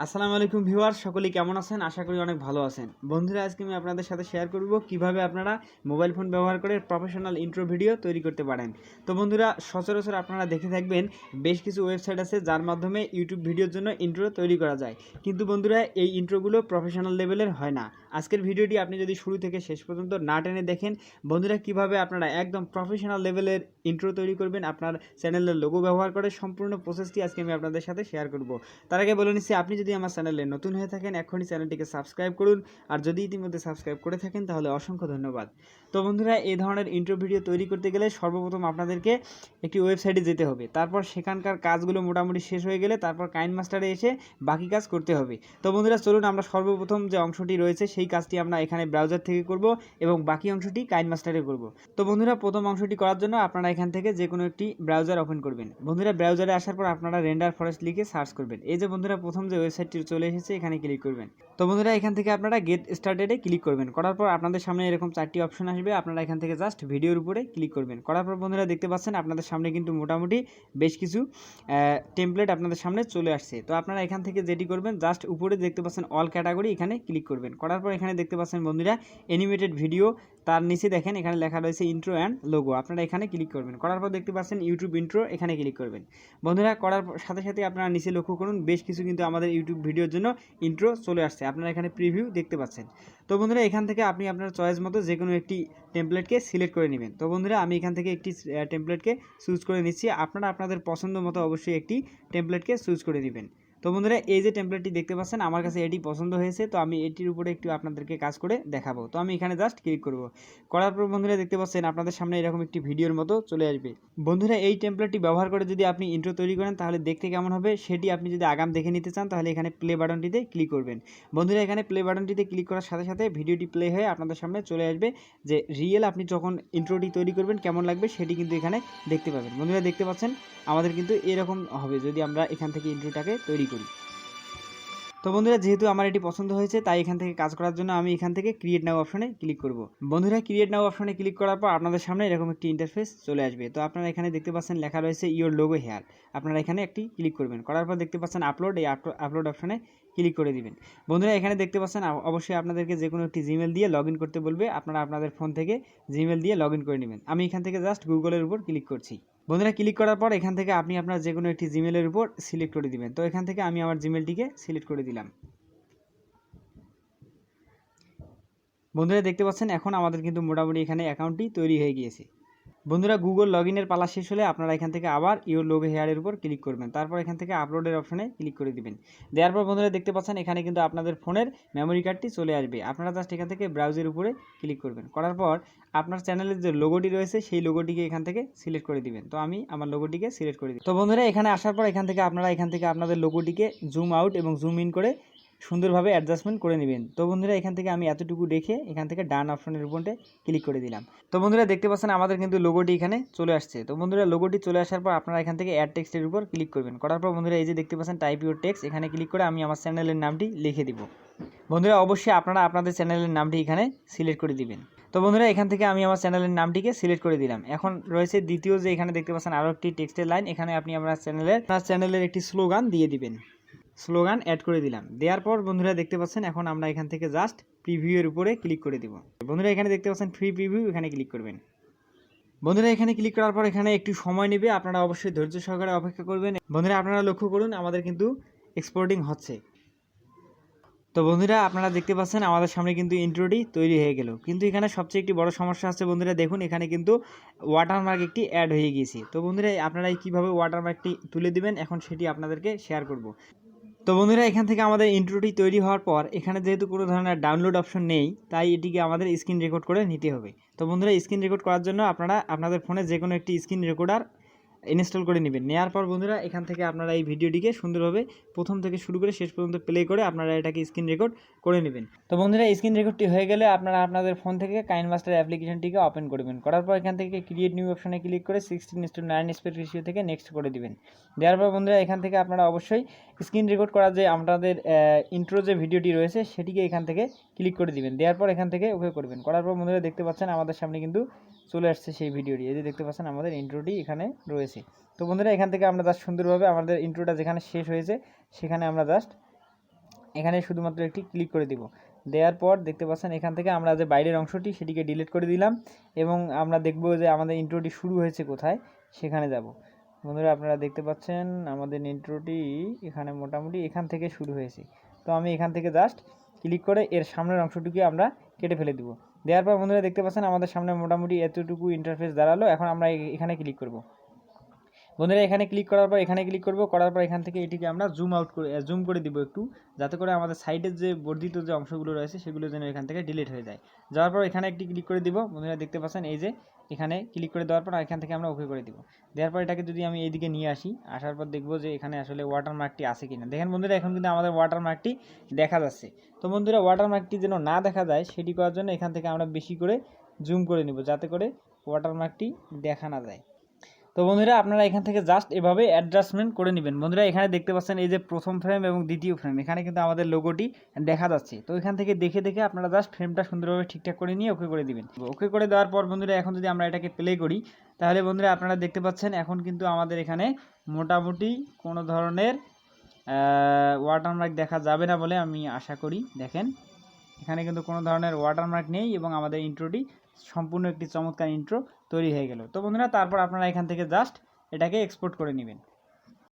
আসসালামু আলাইকুম ভিউয়ার্স, সকলেই কেমন আছেন? আশা করি অনেক ভালো আছেন। বন্ধুরা, আজকে আমি আপনাদের সাথে শেয়ার করব কিভাবে আপনারা মোবাইল ফোন ব্যবহার করে প্রফেশনাল ইন্ট্রো ভিডিও তৈরি করতে পারেন। তো বন্ধুরা, সচরাচর আপনারা দেখে থাকবেন বেশ কিছু ওয়েবসাইট আছে যার মাধ্যমে ইউটিউব ভিডিওর জন্য ইন্ট্রো তৈরি করা যায়। কিন্তু বন্ধুরা, এই ইন্ট্রোগুলো প্রফেশনাল লেভেলের হয় না। আজকের ভিডিওটি আপনি যদি শুরু থেকে শেষ পর্যন্ত না টেনে দেখেন বন্ধুরা, কিভাবে আপনারা একদম প্রফেশনাল লেভেলের ইন্ট্রো তৈরি করবেন আপনার চ্যানেলের লোগো ব্যবহার করে, সম্পূর্ণ প্রসেসটি আজকে আমি আপনাদের সাথে শেয়ার করব। তার আগে বলে নিচ্ছি, আপনি যদি আমার চ্যানেলে নতুন হয়ে থাকেন এখনই চ্যানেলটিকে সাবস্ক্রাইব করুন, আর যদি ইতিমধ্যে সাবস্ক্রাইব করে থাকেন তাহলে অসংখ্য ধন্যবাদ। তো বন্ধুরা, এই ধরনের ইন্ট্রো ভিডিও তৈরি করতে গেলে সর্বপ্রথম আপনাদেরকে একটি ওয়েবসাইটে যেতে হবে। তারপর সেখানকার কাজগুলো মোটামুটি শেষ হয়ে গেলে তারপর কাইনমাস্টারে এসে বাকি কাজ করতে হবে। তো বন্ধুরা, চলুন আমরা সর্বপ্রথম যে অংশটি রয়েছে সেই কাজটি আমরা এখানে ব্রাউজার থেকে করব এবং বাকি অংশটি কাইনমাস্টারে করব। তো বন্ধুরা, প্রথম অংশটি করার জন্য আপনারা এখান থেকে যে কোনো একটি ব্রাউজার ওপেন করবেন। বন্ধুরা, ব্রাউজারে আসার পর আপনারা রেন্ডার ফরেস্ট লিখে সার্চ করবেন। এই যে বন্ধুরা, প্রথম যে ওয়েবসাইটটি চলে এসেছে এখানে ক্লিক করবেন। তো বন্ধুরা, এখান থেকে আপনারা গেট স্টার্টেডে ক্লিক করবেন। করার পর আপনাদের সামনে এরকম চারটি অপশন আসবে। আপনারা এখান থেকে জাস্ট ভিডিওর উপরে ক্লিক করবেন। করার পর বন্ধুরা, দেখতে পাচ্ছেন আপনাদের সামনে কিন্তু মোটামুটি বেশ কিছু টেমপ্লেট আপনাদের সামনে চলে আসছে। তো আপনারা এখান থেকে যেটি করবেন, জাস্ট উপরে দেখতে পাচ্ছেন অল ক্যাটাগরি, এখানে ক্লিক করবেন। করার পর এখানে দেখতে পাচ্ছেন বন্ধুরা অ্যানিমেটেড ভিডিও, তার নিচে দেখেন এখানে লেখা রয়েছে ইন্ট্রো অ্যান্ড লোগো। আপনারা এখানে ক্লিক করবেন। করার পর দেখতে পাচ্ছেন ইউটিউব ইন্ট্রো, এখানে ক্লিক করবেন। বন্ধুরা, করার সাথে সাথে আপনারা নিচে লক্ষ্য করুন বেশ কিছু কিন্তু আমাদের ইউটিউব ভিডিওর জন্য ইন্ট্রো চলে আসছে। আপনারা এখানে প্রিভিউ দেখতে পাচ্ছেন। তো বন্ধুরা, এখান থেকে আপনি আপনার চয়েস মতো যে কোনো একটি টেমপ্লেটকে সিলেক্ট করে নেবেন। তো বন্ধুরা, আমি এখান থেকে একটি টেমপ্লেটকে চুজ করে নিচ্ছি। আপনারা আপনাদের পছন্দ মতো অবশ্যই একটি টেমপ্লেটকে চুজ করে নেবেন। তো বন্ধুরা, এই যে টেমপ্লেটটি দেখতে পাচ্ছেন আমার কাছে এটি পছন্দ হয়েছে, তো আমি এটির উপরে একটু আপনাদেরকে কাজ করে দেখাবো। তো আমি এখানে জাস্ট ক্লিক করব। করার পর বন্ধুরা, দেখতে পাচ্ছেন আপনাদের সামনে এরকম একটি ভিডিওর মতো চলে আসবে। বন্ধুরা, এই টেমপ্লেটটি ব্যবহার করে যদি আপনি ইন্ট্রো তৈরি করেন তাহলে দেখতে কেমন হবে সেটি আপনি যদি আগাম দেখে নিতে চান তাহলে এখানে প্লে বাটনটিতে ক্লিক করবেন। বন্ধুরা, এখানে প্লে বাটনটিতে ক্লিক করার সাথে সাথে ভিডিওটি প্লে হয়ে আপনাদের সামনে চলে আসবে যে রিয়েল আপনি যখন ইন্ট্রোটি তৈরি করবেন কেমন লাগবে সেটি কিন্তু এখানে দেখতে পাবেন। বন্ধুরা, দেখতে পাচ্ছেন আমাদের কিন্তু এরকম হবে যদি আমরা এখান থেকে ইন্ট্রোটাকে তৈরি করি। তো বন্ধুরা, যেহেতু আমার এটি পছন্দ হয়েছে তাই এখান থেকে কাজ করার জন্য আমি এখান থেকে ক্রিয়েট নাও অপশনে ক্লিক করব। বন্ধুরা, ক্রিয়েট নাও অপশনে ক্লিক করার পর আপনাদের সামনে এরকম একটি ইন্টারফেস চলে আসবে। তো আপনারা এখানে দেখতে পাচ্ছেন লেখা রয়েছে ইওর লোগো হেয়ার। আপনারা এখানে একটি ক্লিক করবেন। করার পর দেখতে পাচ্ছেন আপলোড, এই আপলোড অপশনে ক্লিক করে দিবেন। বন্ধুরা, এখানে দেখতে পাচ্ছেন অবশ্যই আপনাদেরকে যে কোনো একটি জিমেল দিয়ে লগ ইন করতে বলবে। আপনারা আপনাদের ফোন থেকে জিমেল দিয়ে লগ ইন করে নেবেন। আমি এখান থেকে জাস্ট গুগলের উপর ক্লিক করছি। বন্ধুরা, ক্লিক করার পর এখান থেকে আপনি আপনার যে কোনো একটি জিমেলের উপর সিলেক্ট করে দিবেন। তো এখান থেকে আমি আমার জিমেলটিকে সিলেক্ট করে দিলাম। বন্ধুরা, দেখতে পাচ্ছেন এখন আমাদের কিন্তু মোটামুটি এখানে অ্যাকাউন্টটি তৈরি হয়ে গিয়েছে। বন্ধুরা, গুগল লগ ইনের পালা শেষ হলে আপনারা এখান থেকে আবার ইওর লোগো হেয়ারের উপর ক্লিক করবেন। তারপর এখান থেকে আপলোডের অপশনে ক্লিক করে দিবেন। দেওয়ার পর বন্ধুরা, দেখতে পাচ্ছেন এখানে কিন্তু আপনাদের ফোনের মেমোরি কার্ডটি চলে আসবে। আপনারা জাস্ট এখান থেকে ব্রাউজের উপরে ক্লিক করবেন। করার পর আপনার চ্যানেলের যে লোগোটি রয়েছে সেই লোগোটিকে এখান থেকে সিলেক্ট করে দিবেন। তো আমি আমার লোগোটিকে সিলেক্ট করে দিই। তো বন্ধুরা, এখানে আসার পর এখান থেকে আপনাদের লোগোটিকে জুম আউট এবং জুম ইন করে সুন্দরভাবে অ্যাডজাস্টমেন্ট করে নেবেন। তো বন্ধুরা, এখান থেকে আমি এতটুকু রেখে এখান থেকে ডান অপশনের উপরে ক্লিক করে দিলাম। তো বন্ধুরা, দেখতে পাচ্ছেন আমাদের কিন্তু লোগোটি এখানে চলে আসছে। তো বন্ধুরা, লোগোটি চলে আসার পর আপনারা এখান থেকে অ্যাড টেক্সটের উপর ক্লিক করবেন। করার পর বন্ধুরা, এই যে দেখতে পাচ্ছেন টাইপ ইউর টেক্সট, এখানে ক্লিক করে আমি আমার চ্যানেলের নামটি লিখে দিব। বন্ধুরা, অবশ্যই আপনারা আপনাদের চ্যানেলের নামটি এখানে সিলেক্ট করে দিবেন। তো বন্ধুরা, এখান থেকে আমি আমার চ্যানেলের নামটিকে সিলেক্ট করে দিলাম। এখন রয়েছে দ্বিতীয় যে এখানে দেখতে পাচ্ছেন আরও একটি টেক্সটের লাইন, এখানে আপনি আপনার চ্যানেলের একটি স্লোগান দিয়ে দিবেন। স্লোগান অ্যাড করে দিলাম। দেওয়ার পর বন্ধুরা, দেখতে পাচ্ছেন এখন আমরা এখান থেকে জাস্ট প্রিভিউয়ের উপরে ক্লিক করে দিব। বন্ধুরা, এখানে দেখতে পাচ্ছেন ফ্রি প্রিভিউ, এখানে ক্লিক করবেন। বন্ধুরা, এখানে ক্লিক করার পর এখানে একটু সময় নেবে, আপনারা অবশ্যই ধৈর্য সহকারে অপেক্ষা করবেন। বন্ধুরা, আপনারা লক্ষ্য করুন আমাদের কিন্তু এক্সপোর্টিং হচ্ছে। তো বন্ধুরা, আপনারা দেখতে পাচ্ছেন আমাদের সামনে কিন্তু ইন্ট্রোটি তৈরি হয়ে গেল। কিন্তু এখানে সবচেয়ে একটি বড় সমস্যা আছে বন্ধুরা, দেখুন এখানে কিন্তু ওয়াটারমার্ক একটি অ্যাড হয়ে গিয়েছে। তো বন্ধুরা, আপনারা কীভাবে ওয়াটারমার্কটি তুলে দিবেন এখন সেটি আপনাদেরকে শেয়ার করব। তো বন্ধুরা, এখান থেকে আমাদের ইন্ট্রোটি তৈরি হওয়ার পর এখানে যেহেতু কোনো ধরনের ডাউনলোড অপশন নেই তাই এটিকে আমাদের স্ক্রিন রেকর্ড করে নিতে হবে। তো বন্ধুরা, স্ক্রিন রেকর্ড করার জন্য আপনারা আপনাদের ফোনে যে কোনো একটি স্ক্রিন রেকর্ডার ইনস্টল করে নেবেন। নেওয়ার পর বন্ধুরা, এখান থেকে আপনারা এই ভিডিওটিকে সুন্দরভাবে প্রথম থেকে শুরু করে শেষ পর্যন্ত প্লে করে আপনারা এটাকে স্ক্রিন রেকর্ড করে নেবেন। তো বন্ধুরা, স্ক্রিন রেকর্ডটি হয়ে গেলে আপনারা আপনাদের ফোন থেকে কাইনমাস্টার অ্যাপ্লিকেশনটিকে ওপেন করবেন। করার পর এখান থেকে ক্রিয়েট নিউ অপশনে ক্লিক করে 16:9 স্পেড রেশিও থেকে নেক্সট করে দিবেন। দেওয়ার পর বন্ধুরা, এখান থেকে আপনারা অবশ্যই স্ক্রিন রেকর্ড করা যে আমাদের ইন্ট্রো যে ভিডিওটি রয়েছে সেটিকে এখান থেকে ক্লিক করে দিবেন। দেওয়ার পর এখান থেকে ওকে করবেন। করার পর বন্ধুরা, দেখতে পাচ্ছেন আমাদের সামনে কিন্তু চলে আসছে সেই ভিডিওটি। এই যে দেখতে পাচ্ছেন আমাদের ইন্ট্রোটি এখানে রয়েছে। তো বন্ধুরা, এখান থেকে আমরা জাস্ট সুন্দরভাবে আমাদের ইন্ট্রোটা যেখানে শেষ হয়েছে সেখানে আমরা জাস্ট এখানে শুধুমাত্র একটি ক্লিক করে দিব। দেওয়ার পর দেখতে পাচ্ছেন এখান থেকে আমরা যে বাইরের অংশটি সেটিকে ডিলিট করে দিলাম এবং আমরা দেখব যে আমাদের ইন্ট্রোটি শুরু হয়েছে কোথায়, সেখানে যাব। বন্ধুরা আপনারা দেখতে পাচ্ছেন আমাদের ইন্ট্রোটি এখানে মোটামুটি এখান থেকে শুরু হয়েছে। তো আমি এখান থেকে জাস্ট ক্লিক করে এর সামনের অংশটুকু আমরা কেটে ফেলে দিব। দেওয়ার পর বন্ধুরা দেখতে পাচ্ছেন আমাদের সামনে মোটামুটি এতটুকু ইন্টারফেস দাঁড়ালো। এখন আমরা এখানে ক্লিক করব। বন্ধুরা এখানে ক্লিক করার পর এখানে ক্লিক করব, করার পর এখান থেকে এটিকে আমরা জুম করে দিব একটু, যাতে করে আমাদের সাইডের যে বর্ধিত যে অংশগুলো রয়েছে সেগুলো যেন এখান থেকে ডিলিট হয়ে যায়। যাওয়ার পর এখানে একটি ক্লিক করে দিব। বন্ধুরা দেখতে পাচ্ছেন এই যে এখানে ক্লিক করে দেওয়ার পর এখান থেকে আমরা ওকে করে দিব। দেওয়ার পর এটাকে যদি আমি এইদিকে নিয়ে আসি, আসার পর দেখব যে এখানে আসলে ওয়াটারমার্কটি আছে কিনা। দেখেন বন্ধুরা এখন কিন্তু আমাদের ওয়াটারমার্কটি দেখা যাচ্ছে। তো বন্ধুরা ওয়াটারমার্কটি যেন না দেখা যায় সেটি করার জন্য এখান থেকে আমরা বেশি করে জুম করে নিব, যাতে করে ওয়াটারমার্কটি দেখা না যায়। তো বন্ধুরা আপনারা এখান থেকে জাস্ট এভাবে অ্যাডজাস্টমেন্ট করে নেবেন। বন্ধুরা এখানে দেখতে পাচ্ছেন এই যে প্রথম ফ্রেম এবং দ্বিতীয় ফ্রেম, এখানে কিন্তু আমাদের লোগোটি দেখা যাচ্ছে। তো এখান থেকে দেখে দেখে আপনারা জাস্ট ফ্রেমটা সুন্দরভাবে ঠিকঠাক করে নিয়ে ওকে করে দিবেন। ওকে করে দেওয়ার পর বন্ধুরা এখন যদি আমরা এটাকে প্লে করি, তাহলে বন্ধুরা আপনারা দেখতে পাচ্ছেন এখন কিন্তু আমাদের এখানে মোটামুটি কোনো ধরনের ওয়াটারমার্ক দেখা যাবে না বলে আমি আশা করি। দেখেন এখানে কিন্তু কোনো ধরনের ওয়াটারমার্ক নেই এবং আমাদের ইন্ট্রোটি সম্পূর্ণ একটি চমৎকার ইন্ট্রো তৈরি হয়ে গেল। তো বন্ধুরা তারপর আপনারা এখান থেকে জাস্ট এটাকে এক্সপোর্ট করে নেবেন।